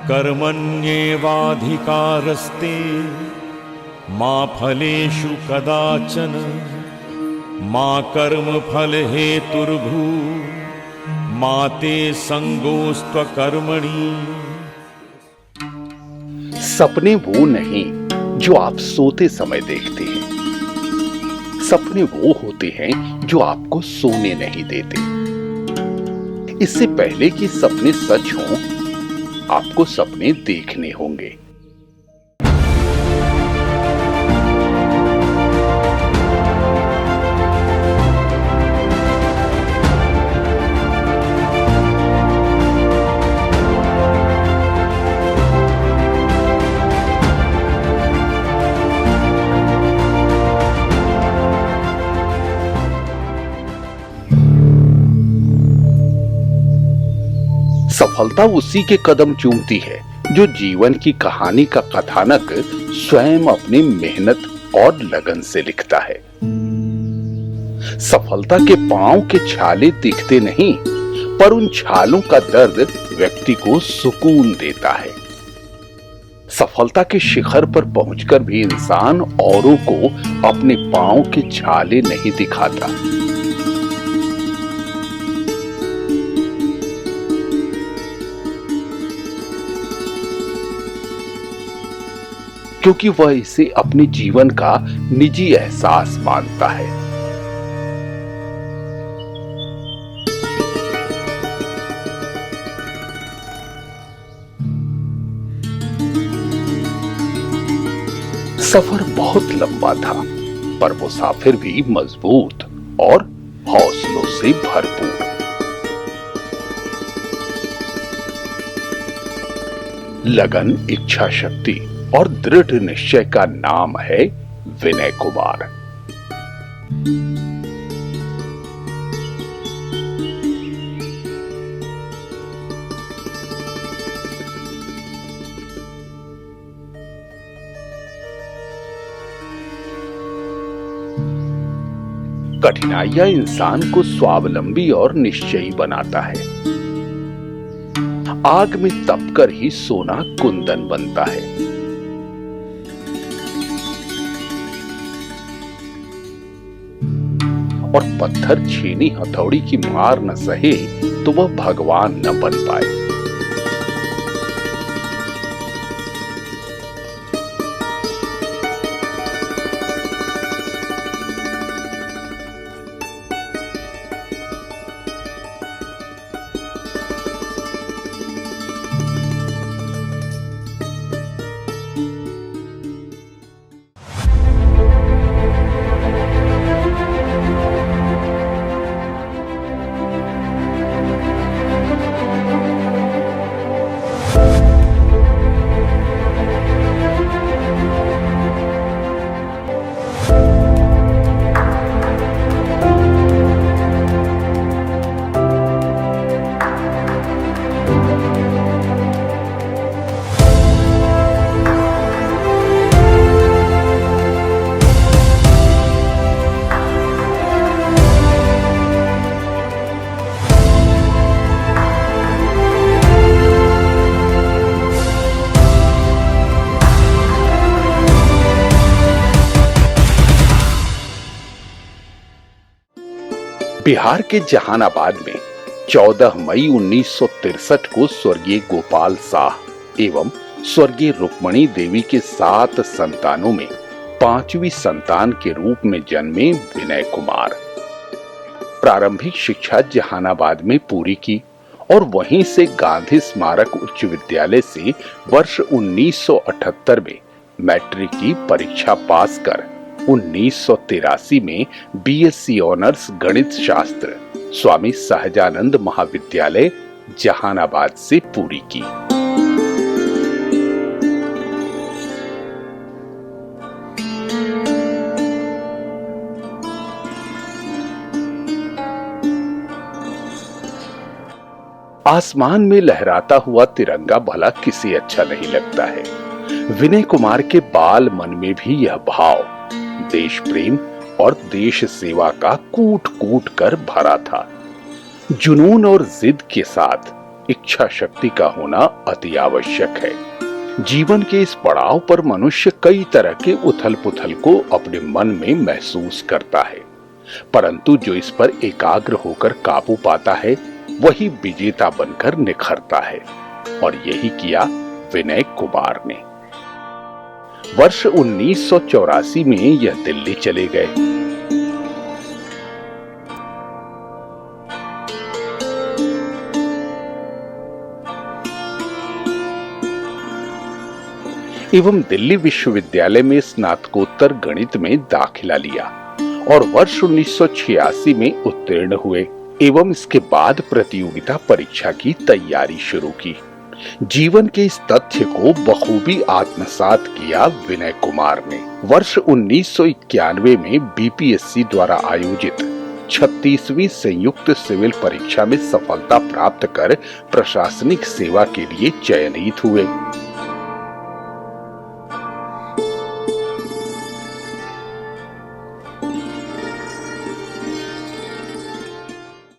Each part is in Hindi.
कर्मण्येवाधिकारस्ते मा फलेषु कदाचन मा कर्मफल हेतुर्भू मा ते संगोस्त्वकर्मणि। सपने वो नहीं जो आप सोते समय देखते हैं, सपने वो होते हैं जो आपको सोने नहीं देते। इससे पहले कि सपने सच हों, आपको सपने देखने होंगे। सफलता उसी के कदम चूमती है जो जीवन की कहानी का कथानक स्वयं अपनी मेहनत और लगन से लिखता है। सफलता के पांव के छाले दिखते नहीं, पर उन छालों का दर्द व्यक्ति को सुकून देता है। सफलता के शिखर पर पहुंचकर भी इंसान औरों को अपने पांव के छाले नहीं दिखाता। क्योंकि वह इसे अपने जीवन का निजी एहसास मानता है। सफर बहुत लंबा था, पर मुसाफिर भी मजबूत और हौसलों से भरपूर। लगन, इच्छा शक्ति और दृढ़ निश्चय का नाम है विनय कुमार। कठिनाइयां इंसान को स्वावलंबी और निश्चयी बनाता है। आग में तपकर ही सोना कुंदन बनता है। और पत्थर छीनी हथौड़ी की मार न सहे तो वह भगवान न बन पाए। बिहार के जहानाबाद में 14 मई 1963 को स्वर्गीय गोपाल साह एवं स्वर्गीय रुक्मणी देवी के 7 संतानों में 5वीं संतान के रूप में जन्मे विनय कुमार। प्रारंभिक शिक्षा जहानाबाद में पूरी की और वहीं से गांधी स्मारक उच्च विद्यालय से वर्ष 1978 में मैट्रिक की परीक्षा पास कर 1983 में बीएससी ऑनर्स गणित शास्त्र स्वामी सहजानंद महाविद्यालय जहानाबाद से पूरी की। आसमान में लहराता हुआ तिरंगा भला किसे अच्छा नहीं लगता है। विनय कुमार के बाल मन में भी यह भाव देश प्रेम और देश सेवा का कूट कूट कर भरा था। जुनून और जिद के साथ इच्छा शक्ति का होना अति आवश्यक है। जीवन के इस पड़ाव पर मनुष्य कई तरह के उथल पुथल को अपने मन में महसूस करता है, परंतु जो इस पर एकाग्र होकर काबू पाता है वही विजेता बनकर निखरता है, और यही किया विनय कुमार ने। वर्ष 1984 में यह दिल्ली चले गए। एवं दिल्ली विश्वविद्यालय में स्नातकोत्तर गणित में दाखिला लिया और वर्ष 1986 में उत्तीर्ण हुए एवं इसके बाद प्रतियोगिता परीक्षा की तैयारी शुरू की। जीवन के इस तथ्य को बखूबी आत्मसात किया विनय कुमार ने। वर्ष 1991 में बीपीएससी द्वारा आयोजित 36वीं संयुक्त सिविल परीक्षा में सफलता प्राप्त कर प्रशासनिक सेवा के लिए चयनित हुए।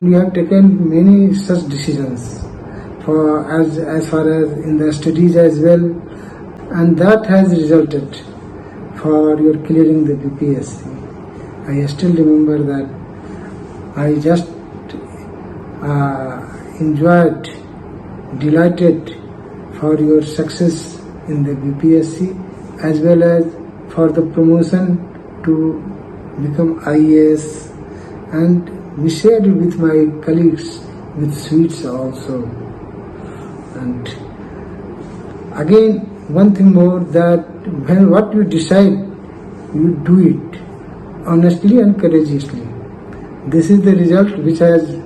We have taken many such decisions for as far as in the studies as well, and that has resulted for your clearing the BPSC. I still remember that I just enjoyed, delighted for your success in the BPSC as well as for the promotion to become IAS, and we shared it with my colleagues with sweets also. And again, one thing more, that when what you decide, you do it honestly and courageously. This is the result which has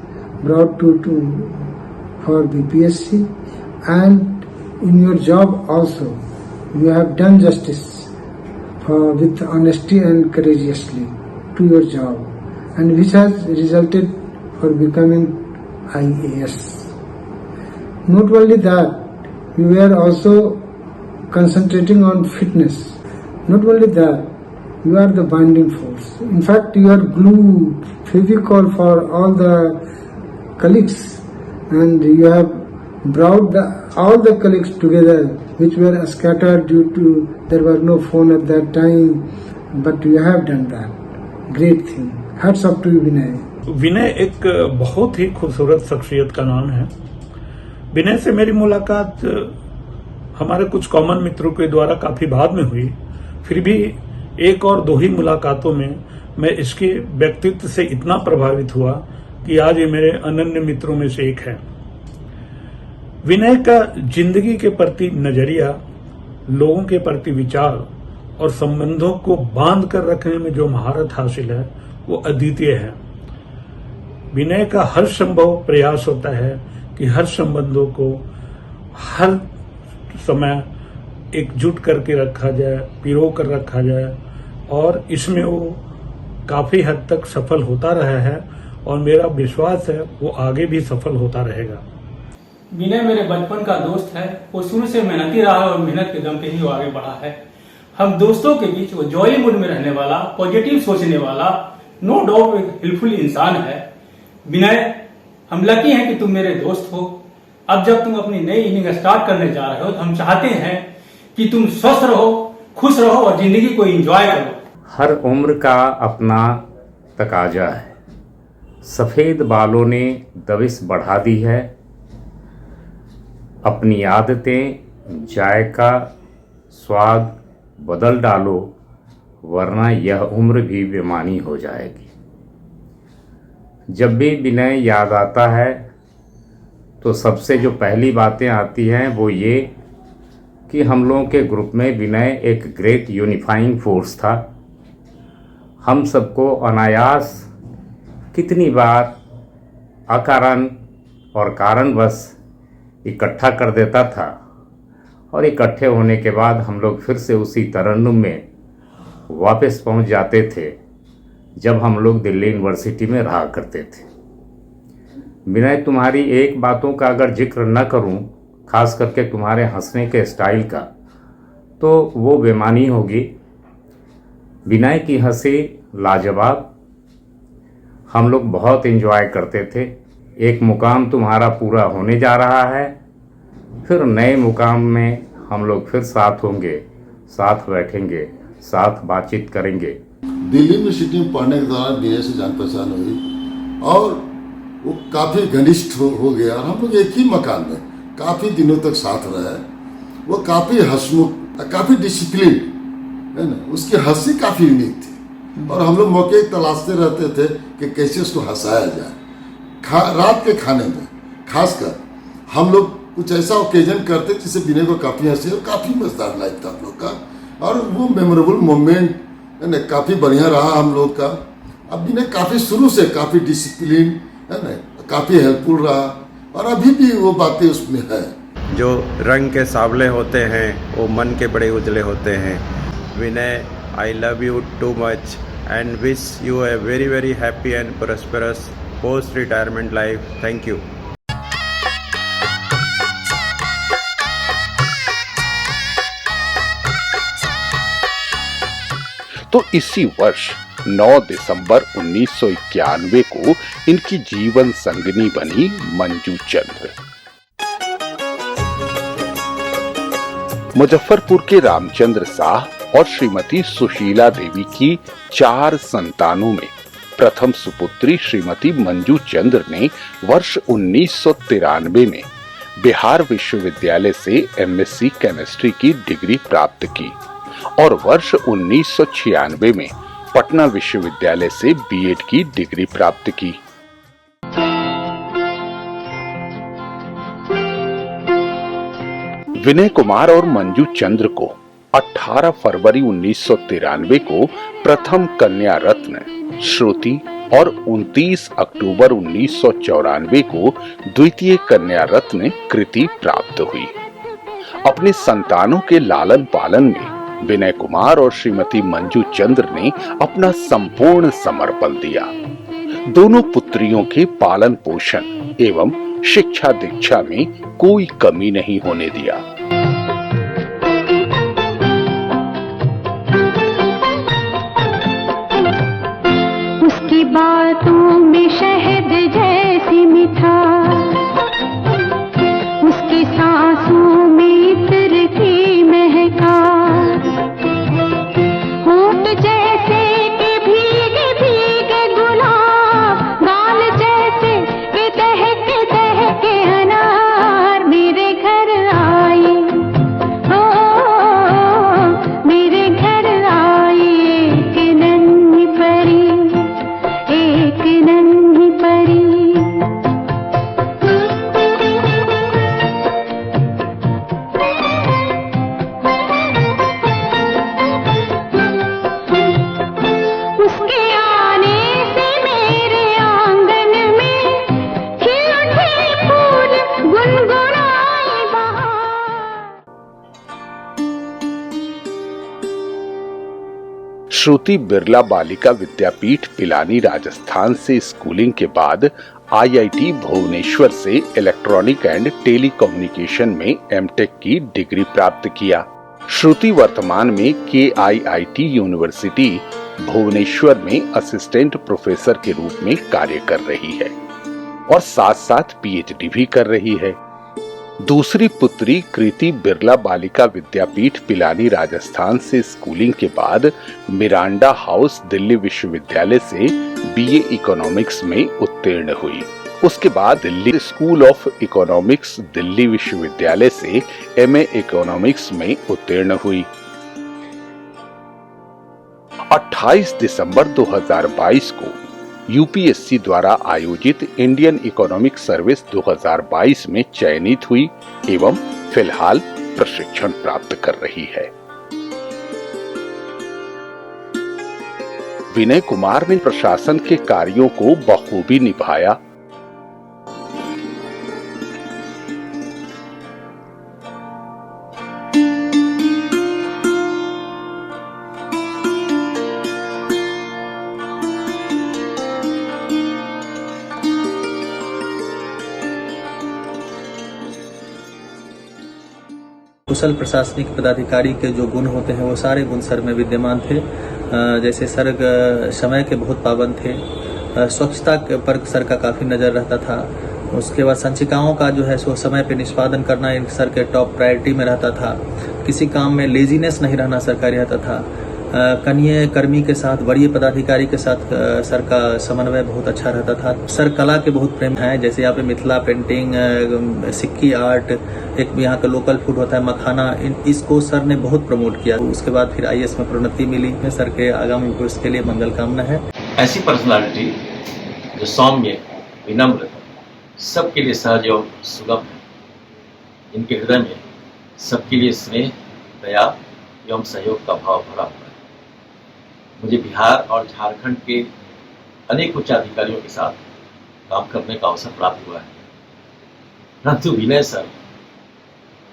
brought to for BPSC, and in your job also you have done justice for with honesty and courageously to your job, and which has resulted for becoming IAS. Not only that, you were also concentrating on fitness. Not only that, you are the binding force. In fact, you are glue, Fevicol for all the colleagues, and you have brought all the colleagues together, which were scattered due to there was no phone at that time, but you have done that. Great thing. Hats off to you, विनय। विनय एक बहुत ही खूबसूरत शख्सियत का नाम है। विनय से मेरी मुलाकात हमारे कुछ कॉमन मित्रों के द्वारा काफी बाद में हुई, फिर भी एक और दो ही मुलाकातों में मैं इसके व्यक्तित्व से इतना प्रभावित हुआ कि आज ये मेरे अनन्य मित्रों में से एक है। विनय का जिंदगी के प्रति नजरिया, लोगों के प्रति विचार और संबंधों को बांध कर रखने में जो महारत हासिल है वो अद्वितीय है। विनय का हर संभव प्रयास होता है कि हर संबंधों को हर समय एकजुट करके रखा जाए, पिरो कर रखा जाए, और इसमें वो काफी हद तक सफल होता रहा है और मेरा विश्वास है वो आगे भी सफल होता रहेगा। विनय मेरे बचपन का दोस्त है। वो शुरू से मेहनती रहा है और मेहनत के दम पे ही वो आगे बढ़ा है। हम दोस्तों के बीच वो जॉली मूड में रहने वाला, पॉजिटिव सोचने वाला, नो डाउट एक हेल्पफुल इंसान है। विनय, हम लकी हैं कि तुम मेरे दोस्त हो। अब जब तुम अपनी नई इनिंग स्टार्ट करने जा रहे हो तो हम चाहते हैं कि तुम स्वस्थ रहो, खुश रहो और जिंदगी को एंजॉय करो। हर उम्र का अपना तकाजा है। सफेद बालों ने दबिश बढ़ा दी है। अपनी आदतें, जायका, स्वाद बदल डालो, वरना यह उम्र भी बेमानी हो जाएगी। जब भी विनय याद आता है तो सबसे जो पहली बातें आती हैं वो ये कि हम लोगों के ग्रुप में विनय एक ग्रेट यूनिफाइंग फोर्स था। हम सबको अनायास कितनी बार अकारण और कारणवश इकट्ठा कर देता था, और इकट्ठे होने के बाद हम लोग फिर से उसी तरन्नुम में वापस पहुंच जाते थे जब हम लोग दिल्ली यूनिवर्सिटी में रहा करते थे। विनय, तुम्हारी एक बातों का अगर जिक्र न करूं, खास करके तुम्हारे हंसने के स्टाइल का, तो वो बेमानी होगी। विनय की हंसी लाजवाब, हम लोग बहुत एंजॉय करते थे। एक मुकाम तुम्हारा पूरा होने जा रहा है, फिर नए मुकाम में हम लोग फिर साथ होंगे, साथ बैठेंगे, साथ बातचीत करेंगे। दिल्ली यूनिवर्सिटी में पढ़ने के दौरान विनय से जान पहचान हुई और वो काफ़ी घनिष्ठ हो गया और हम लोग एक ही मकान में काफ़ी दिनों तक साथ रहे। वो काफ़ी हंसमुख, काफ़ी डिसिप्लिन है ना, उसकी हंसी काफ़ी यूनिक थी और हम लोग मौके तलाशते रहते थे कि कैसे उसको हंसाया जाए। रात के खाने में खासकर हम लोग कुछ ऐसा ओकेजन करते जिससे विनय को काफ़ी हंसी और काफ़ी मजेदार लाइफ था हम लोग का और वो मेमोरेबल मोमेंट है ना काफ़ी बढ़िया रहा हम लोग का। अब विनय काफ़ी शुरू से काफ़ी डिसिप्लिन है ना, काफ़ी हेल्पफुल रहा और अभी भी वो बातें उसमें है। जो रंग के सावले होते हैं वो मन के बड़े उजले होते हैं। Vinay, I love you too much and wish you a very very happy and prosperous post retirement life. Thank you. तो इसी वर्ष 9 दिसंबर 1991 को इनकी जीवन संगिनी बनी मंजू चंद्र। मुजफ्फरपुर के रामचंद्र साह और श्रीमती सुशीला देवी की 4 संतानों में प्रथम सुपुत्री श्रीमती मंजू चंद्र ने वर्ष 1993 में बिहार विश्वविद्यालय से एमएससी केमिस्ट्री की डिग्री प्राप्त की और वर्ष 1996 में पटना विश्वविद्यालय से बीएड की डिग्री प्राप्त की। विनय कुमार और मंजू चंद्र को 18 फरवरी 1993 को प्रथम कन्या रत्न श्रुति और 29 अक्टूबर 1994 को द्वितीय कन्या रत्न कृति प्राप्त हुई। अपने संतानों के लालन पालन में विनय कुमार और श्रीमती मंजू चंद्र ने अपना संपूर्ण समर्पण दिया। दोनों पुत्रियों के पालन पोषण एवं शिक्षा दीक्षा में कोई कमी नहीं होने दिया। उसकी बातों में शहद जैसी मिठास, उसकी सांसों में इत्र की महकास, होंठ जैसे के भीगे भीगे गुलाब, गाल जैसे के दहके अनार मेरे घर आई, हो मेरे घर आई एक नन्ही परी, एक नन्ही परी। उसके आने से मेरे आंगन में खिल उठे फूल, गुनगुनाई बहार। श्रुति बिरला बालिका विद्यापीठ पिलानी राजस्थान से स्कूलिंग के बाद आईआईटी भुवनेश्वर से इलेक्ट्रॉनिक एंड टेलीकम्युनिकेशन में एमटेक की डिग्री प्राप्त किया। श्रुति वर्तमान में केआईआईटी यूनिवर्सिटी भुवनेश्वर में असिस्टेंट प्रोफेसर के रूप में कार्य कर रही है और साथ साथ पीएचडी भी कर रही है। दूसरी पुत्री कृति बिरला बालिका विद्यापीठ पिलानी राजस्थान से स्कूलिंग के बाद मिरांडा हाउस दिल्ली विश्वविद्यालय से बीए इकोनॉमिक्स में उत्तीर्ण हुई। उसके बाद Delhi school of economics Delhi विश्वविद्यालय से एमए इकोनॉमिक्स में उत्तीर्ण हुई। 28 दिसंबर 2022 को यूपीएससी द्वारा आयोजित इंडियन इकोनॉमिक सर्विस 2022 में चयनित हुई एवं फिलहाल प्रशिक्षण प्राप्त कर रही है। विनय कुमार ने प्रशासन के कार्यों को बखूबी निभाया। कुशल प्रशासनिक पदाधिकारी के जो गुण होते हैं वो सारे गुण सर में विद्यमान थे। जैसे सर समय के बहुत पाबंद थे स्वच्छता पर सर का काफ़ी नज़र रहता था। उसके बाद संचिकाओं का जो है सो समय पे निष्पादन करना इन सर के टॉप प्रायोरिटी में रहता था। किसी काम में लेजीनेस नहीं रहना सर का रहता था। कनीय कर्मी के साथ, वरीय पदाधिकारी के साथ सर का समन्वय बहुत अच्छा रहता था। सर कला के बहुत प्रेम है, जैसे यहाँ पे मिथिला पेंटिंग, सिक्की आर्ट, एक यहाँ का लोकल फूड होता है मखाना, इसको सर ने बहुत प्रमोट किया। उसके बाद फिर IAS में प्रोन्नति मिली। सर के आगामी भविष्य के लिए मंगल कामना है। ऐसी पर्सनालिटी जो सौम्य, विनम्र, सबके लिए सहज और सुलभ है, इनके हृदय में सबके लिए स्नेह, दया एवं सहयोग का भाव भरा हुआ है। मुझे बिहार और झारखंड के अनेक उच्चाधिकारियों के साथ काम करने का अवसर प्राप्त हुआ है, परंतु विनय सर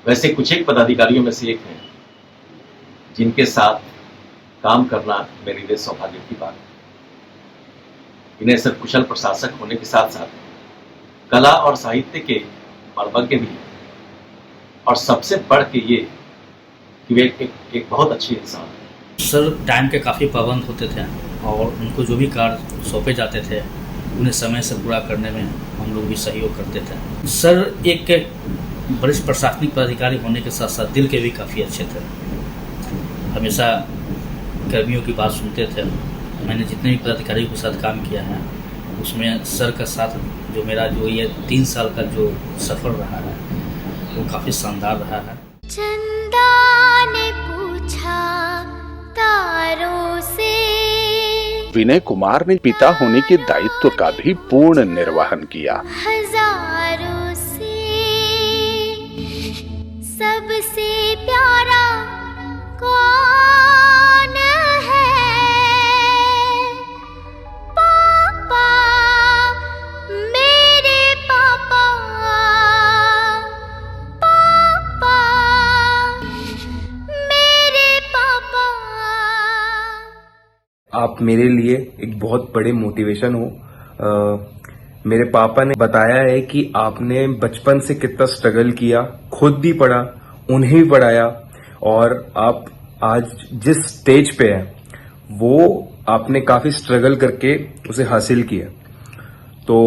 वैसे कुछ एक पदाधिकारियों में से एक हैं जिनके साथ काम करना मेरे लिए सौभाग्य की बात है। विनय सर कुशल प्रशासक होने के साथ साथ कला और साहित्य के मर्मज्ञ भी हैं, और सबसे बढ़ के ये कि वे एक बहुत अच्छे इंसान हैं। सर टाइम के काफ़ी पाबंद होते थे और उनको जो भी कार्य सौंपे जाते थे उन्हें समय से पूरा करने में हम लोग भी सहयोग करते थे। सर एक वरिष्ठ प्रशासनिक पदाधिकारी होने के साथ साथ दिल के भी काफ़ी अच्छे थे। हमेशा कर्मियों की बात सुनते थे। मैंने जितने भी पदाधिकारियों के साथ काम किया है उसमें सर का साथ जो मेरा जो ये 3 साल का जो सफ़र रहा है वो काफ़ी शानदार रहा है। चंदा ने पूछा तारों से। विनय कुमार ने पिता होने के दायित्व का भी पूर्ण निर्वहन किया। हजारों से सबसे प्यारा कौन है? पापा, मेरे पापा, पापा, मेरे पापा। आप मेरे लिए एक बहुत बड़े मोटिवेशन हो। मेरे पापा ने बताया है कि आपने बचपन से कितना स्ट्रगल किया, खुद भी पढ़ा, उन्हें भी पढ़ाया, और आप आज जिस स्टेज पे हैं वो आपने काफी स्ट्रगल करके उसे हासिल किया। तो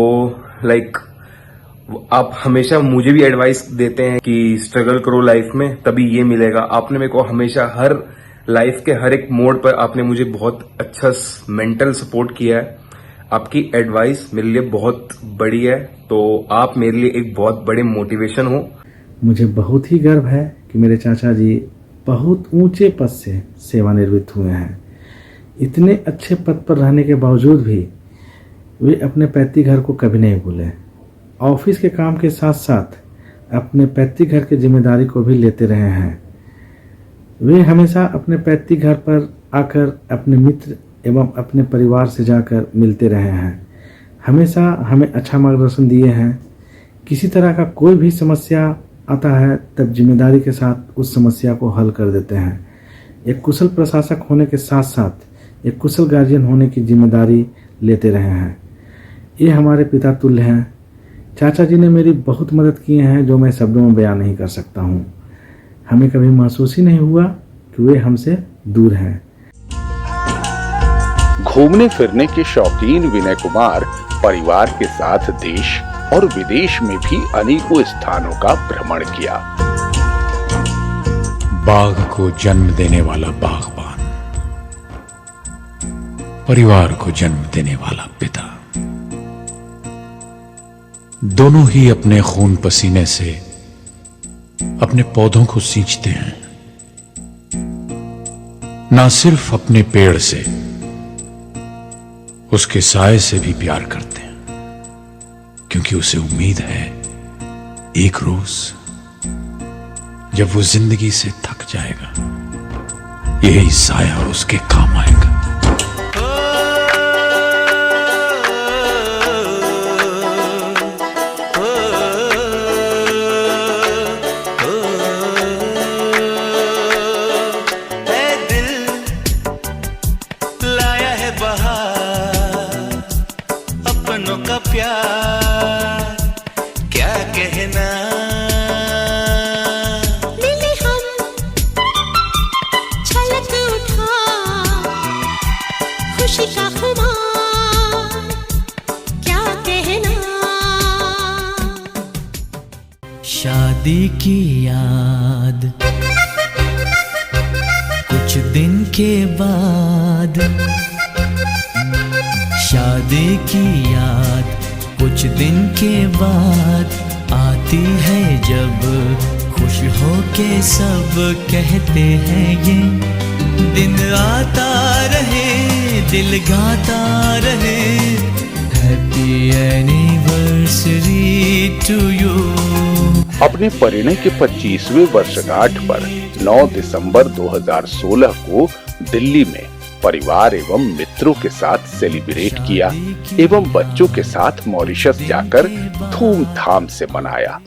लाइक आप हमेशा मुझे भी एडवाइस देते हैं कि स्ट्रगल करो लाइफ में, तभी ये मिलेगा। आपने मेरे को हमेशा हर लाइफ के हर एक मोड़ पर आपने मुझे बहुत अच्छा मेंटल सपोर्ट किया है। आपकी एडवाइस मेरे लिए बहुत बड़ी है, तो आप मेरे लिए एक बहुत बड़े मोटिवेशन हो। मुझे बहुत ही गर्व है कि मेरे चाचा जी बहुत ऊंचे पद से सेवानिवृत्त हुए हैं। इतने अच्छे पद पर रहने के बावजूद भी वे अपने पैतृक घर को कभी नहीं भूले। ऑफिस के काम के साथ साथ अपने पैतृक घर की जिम्मेदारी को भी लेते रहे हैं। वे हमेशा अपने पैतृक घर पर आकर अपने मित्र एवं अपने परिवार से जाकर मिलते रहे हैं। हमेशा हमें अच्छा मार्गदर्शन दिए हैं। किसी तरह का कोई भी समस्या आता है तब जिम्मेदारी के साथ उस समस्या को हल कर देते हैं। एक कुशल प्रशासक होने के साथ साथ एक कुशल गार्जियन होने की जिम्मेदारी लेते रहे हैं। ये हमारे पिता तुल्य हैं। चाचा जी ने मेरी बहुत मदद की है जो मैं शब्दों में बयान नहीं कर सकता हूँ। हमें कभी महसूस ही नहीं हुआ कि वे हमसे दूर हैं। घूमने फिरने के शौकीन विनय कुमार परिवार के साथ देश और विदेश में भी अनेकों स्थानों का भ्रमण किया। बाघ को जन्म देने वाला बागबान, परिवार को जन्म देने वाला पिता, दोनों ही अपने खून पसीने से अपने पौधों को सींचते हैं। ना सिर्फ अपने पेड़ से, उसके साए से भी प्यार करते हैं, क्योंकि उसे उम्मीद है एक रोज जब वो जिंदगी से थक जाएगा, यही साया उसके काम आएगा। शादी की याद कुछ दिन के बाद, शादी की याद कुछ दिन के बाद आती है जब खुश हो के सब कहते हैं ये दिन आता रहे दिल गाता रहे हैप्पी एनिवर्सरी टू यू। अपने परिणय के 25वें वर्षगांठ पर 9 दिसंबर 2016 को दिल्ली में परिवार एवं मित्रों के साथ सेलिब्रेट किया एवं बच्चों के साथ मॉरिशस जाकर धूमधाम से मनाया।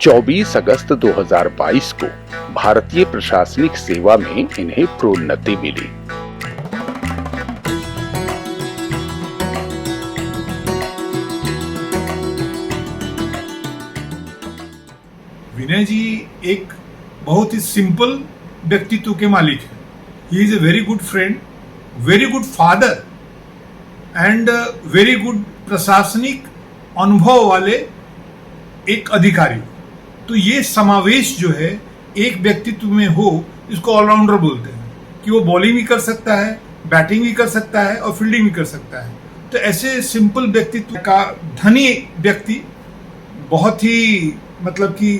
चौबीस अगस्त 2022 को भारतीय प्रशासनिक सेवा में इन्हें प्रोन्नति मिली। विनय जी एक बहुत ही सिंपल व्यक्तित्व के मालिक हैं। He is a very good friend, very good father and very good प्रशासनिक अनुभव वाले एक अधिकारी। तो ये समावेश जो है एक व्यक्तित्व में हो, इसको ऑलराउंडर बोलते हैं कि वो बॉलिंग भी कर सकता है, बैटिंग भी कर सकता है और फील्डिंग भी कर सकता है। तो ऐसे सिंपल व्यक्तित्व का धनी व्यक्ति बहुत ही मतलब कि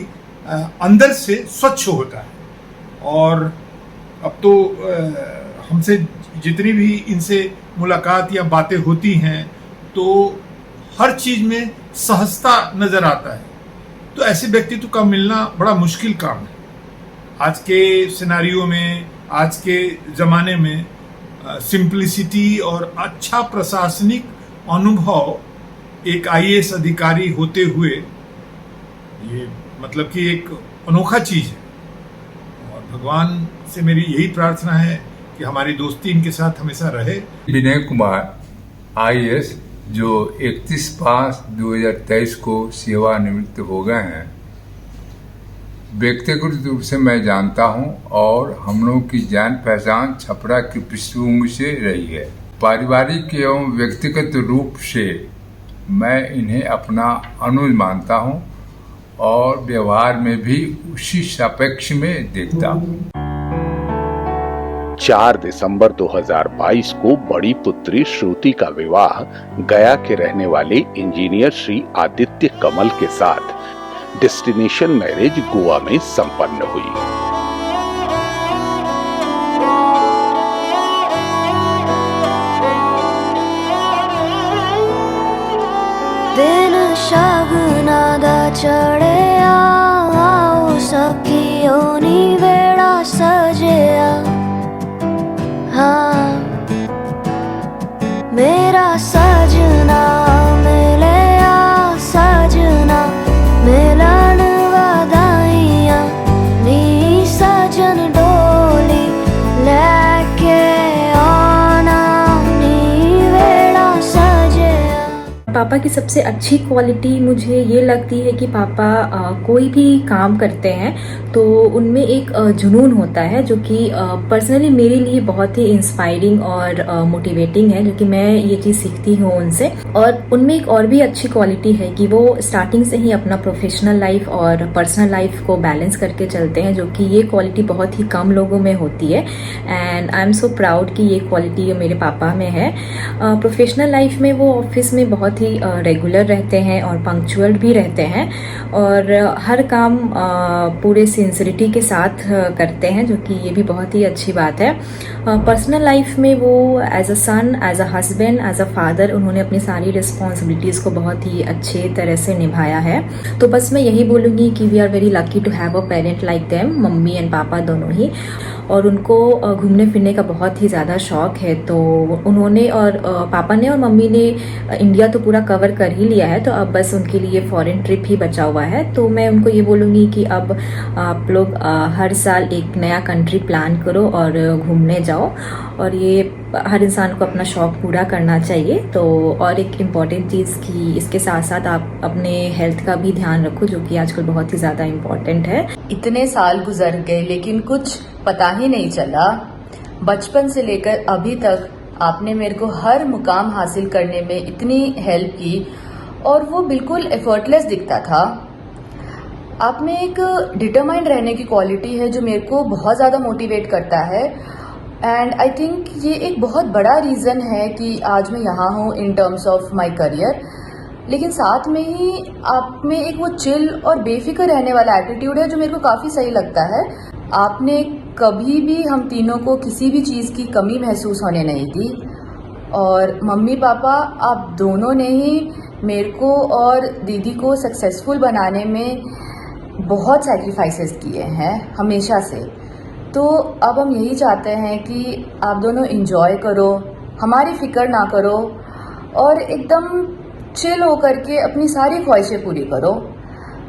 अंदर से स्वच्छ होता है। और अब तो हमसे जितनी भी इनसे मुलाकात या बातें होती हैं तो हर चीज में सहजता नजर आता है। तो ऐसे व्यक्तित्व का मिलना बड़ा मुश्किल काम है आज के सिनारियो में, आज के ज़माने में। सिंप्लिसिटी और अच्छा प्रशासनिक अनुभव एक आईएएस अधिकारी होते हुए ये मतलब कि एक अनोखा चीज़ है। और भगवान से मेरी यही प्रार्थना है कि हमारी दोस्ती इनके साथ हमेशा रहे। विनय कुमार आईएएस जो 31/5/2023 को सेवानिवृत्त हो गए हैं, व्यक्तिगत रूप से मैं जानता हूं और हम लोगों की जान पहचान छपरा की पृष्ठभूमि से रही है। पारिवारिक एवं व्यक्तिगत रूप से मैं इन्हें अपना अनुज मानता हूं और व्यवहार में भी उसी सापेक्ष में देखता हूं। 4 दिसंबर 2022 को बड़ी पुत्री श्रुति का विवाह गया के रहने वाले इंजीनियर श्री आदित्य कमल के साथ डेस्टिनेशन मैरिज गोवा में संपन्न हुई। दिन शगुना दा चढ़िया आओ सखियो नी वेड़ा सजिया। हाँ मेरा सजना मिलया सजना मिलन वधाइया नी सजन डोली लेके आना नी वेड़ा सजिया। पापा की सबसे अच्छी क्वालिटी मुझे ये लगती है कि पापा कोई भी काम करते हैं तो उनमें एक जुनून होता है जो कि पर्सनली मेरे लिए बहुत ही इंस्पायरिंग और मोटिवेटिंग है, क्योंकि मैं ये चीज़ सीखती हूँ उनसे। और उनमें एक और भी अच्छी क्वालिटी है कि वो स्टार्टिंग से ही अपना प्रोफेशनल लाइफ और पर्सनल लाइफ को बैलेंस करके चलते हैं, जो कि ये क्वालिटी बहुत ही कम लोगों में होती है। And I am so proud कि ये क्वालिटी मेरे पापा में है। प्रोफेशनल लाइफ में वो ऑफिस में बहुत ही रेगुलर रहते हैं और पंक्चुअल भी रहते हैं और हर काम पूरे सिंसिरिटी के साथ करते हैं, जो कि ये भी बहुत ही अच्छी बात है। पर्सनल लाइफ में वो as a son, as a husband, as a father उन्होंने अपनी सारी रिस्पॉन्सिबिलिटीज़ को बहुत ही अच्छे तरह से निभाया है। तो बस मैं यही बोलूँगी कि we are very lucky to have a parent like them, mummy and papa दोनों ही। और उनको घूमने फिरने का बहुत ही ज़्यादा शौक़ है। तो उन्होंने और पापा ने और मम्मी ने इंडिया तो पूरा कवर कर ही लिया है, तो अब बस उनके लिए फॉरेन ट्रिप ही बचा हुआ है। तो मैं उनको ये बोलूँगी कि अब आप लोग हर साल एक नया कंट्री प्लान करो और घूमने जाओ, और ये हर इंसान को अपना शौक़ पूरा करना चाहिए। तो और एक इम्पॉर्टेंट चीज़ कि इसके साथ साथ आप अपने हेल्थ का भी ध्यान रखो, जो कि आजकल बहुत ही ज़्यादा इम्पॉर्टेंट है। इतने साल गुजर गए लेकिन कुछ पता ही नहीं चला। बचपन से लेकर अभी तक आपने मेरे को हर मुकाम हासिल करने में इतनी हेल्प की, और वो बिल्कुल एफर्टलेस दिखता था। आप में एक डिटरमाइंड रहने की क्वालिटी है जो मेरे को बहुत ज़्यादा मोटिवेट करता है, एंड आई थिंक ये एक बहुत बड़ा रीज़न है कि आज मैं यहाँ हूँ in terms of my career. लेकिन साथ में ही आप में एक वो चिल और बेफिक्र रहने वाला एटीट्यूड है जो मेरे को काफ़ी सही लगता है। आपने कभी भी हम तीनों को किसी भी चीज़ की कमी महसूस होने नहीं दी, और मम्मी पापा आप दोनों ने ही मेरे को और दीदी को सक्सेसफुल बनाने में बहुत सैक्रिफाइसेस किए हैं हमेशा से। तो अब हम यही चाहते हैं कि आप दोनों एंजॉय करो, हमारी फिक्र ना करो, और एकदम चिल होकर के अपनी सारी ख्वाहिशें पूरी करो।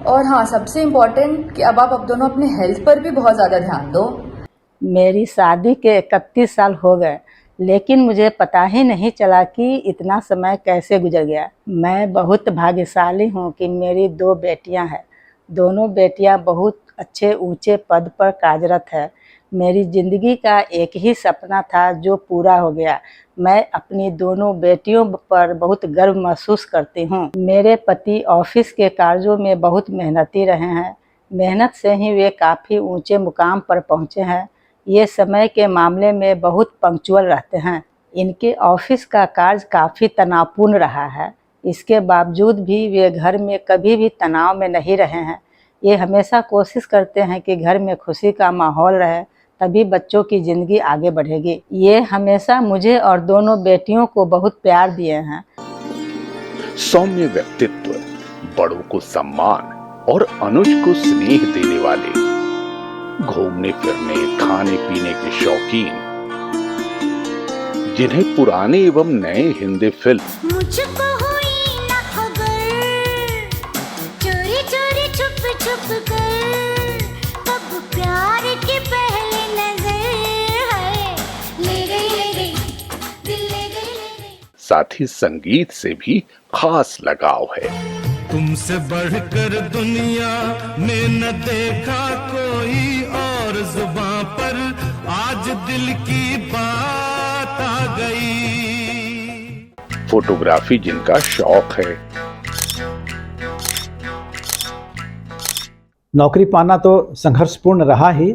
और हाँ, सबसे इम्पोर्टेंट कि अब आप दोनों अपने हेल्थ पर भी बहुत ज़्यादा ध्यान दो। मेरी शादी के 31 साल हो गए, लेकिन मुझे पता ही नहीं चला कि इतना समय कैसे गुजर गया। मैं बहुत भाग्यशाली हूँ कि मेरी 2 बेटियाँ हैं। दोनों बेटियाँ बहुत अच्छे ऊंचे पद पर कार्यरत है। मेरी ज़िंदगी का एक ही सपना था जो पूरा हो गया। मैं अपनी दोनों बेटियों पर बहुत गर्व महसूस करती हूँ। मेरे पति ऑफिस के कार्यों में बहुत मेहनती रहे हैं। मेहनत से ही वे काफ़ी ऊंचे मुकाम पर पहुँचे हैं। ये समय के मामले में बहुत पंक्चुअल रहते हैं। इनके ऑफिस का कार्य काफ़ी तनावपूर्ण रहा है। इसके बावजूद भी वे घर में कभी भी तनाव में नहीं रहे हैं। ये हमेशा कोशिश करते हैं कि घर में खुशी का माहौल रहे, तभी बच्चों की ज़िंदगी आगे बढ़ेगी। ये हमेशा मुझे और दोनों बेटियों को बहुत प्यार दिए हैं। सौम्य व्यक्तित्व, बड़ों को सम्मान और अनुज को स्नेह देने वाले, घूमने फिरने खाने पीने के शौकीन, जिन्हें पुराने एवं नए हिंदी फिल्म मुझको हुई ना खबर, चोरी चोरी छुप छुप कर, कब प्यार की पहली नजर है, ले गई दिल ले गई। साथ ही संगीत से भी खास लगाव है। तुमसे बढ़कर दुनिया में न देखा कोई और, जुबां पर आज दिल की बात आ गई। फोटोग्राफी जिनका शौक है। नौकरी पाना तो संघर्षपूर्ण रहा ही,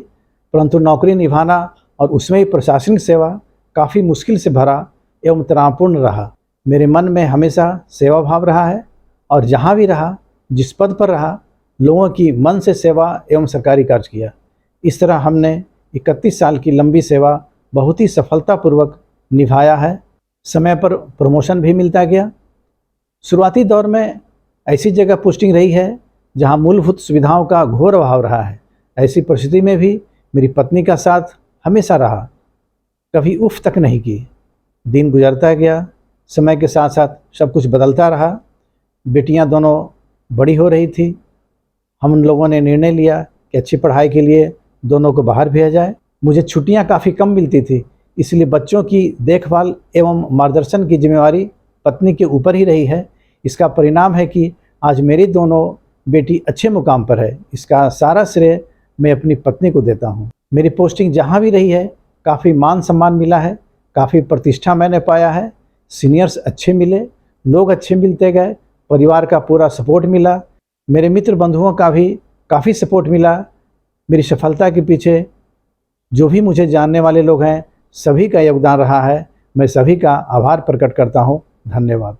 परंतु नौकरी निभाना और उसमें ही प्रशासनिक सेवा काफ़ी मुश्किल से भरा एवं तनावपूर्ण रहा। मेरे मन में हमेशा सेवा भाव रहा है, और जहाँ भी रहा, जिस पद पर रहा, लोगों की मन से सेवा एवं सरकारी कार्य किया। इस तरह हमने 31 साल की लंबी सेवा बहुत ही सफलतापूर्वक निभाया है। समय पर प्रमोशन भी मिलता गया। शुरुआती दौर में ऐसी जगह पोस्टिंग रही है जहाँ मूलभूत सुविधाओं का घोर अभाव रहा है। ऐसी परिस्थिति में भी मेरी पत्नी का साथ हमेशा रहा, कभी उफ तक नहीं की। दिन गुजरता गया, समय के साथ साथ सब कुछ बदलता रहा। बेटियां दोनों बड़ी हो रही थी। हम उन लोगों ने निर्णय लिया कि अच्छी पढ़ाई के लिए दोनों को बाहर भेजा जाए। मुझे छुट्टियां काफ़ी कम मिलती थी, इसलिए बच्चों की देखभाल एवं मार्गदर्शन की जिम्मेवारी पत्नी के ऊपर ही रही है। इसका परिणाम है कि आज मेरी दोनों बेटी अच्छे मुकाम पर है। इसका सारा श्रेय मैं अपनी पत्नी को देता हूँ। मेरी पोस्टिंग जहाँ भी रही है काफ़ी मान सम्मान मिला है, काफ़ी प्रतिष्ठा मैंने पाया है। सीनियर्स अच्छे मिले, लोग अच्छे मिलते गए, परिवार का पूरा सपोर्ट मिला, मेरे मित्र बंधुओं का भी काफ़ी सपोर्ट मिला। मेरी सफलता के पीछे जो भी मुझे जानने वाले लोग हैं, सभी का योगदान रहा है। मैं सभी का आभार प्रकट करता हूँ। धन्यवाद।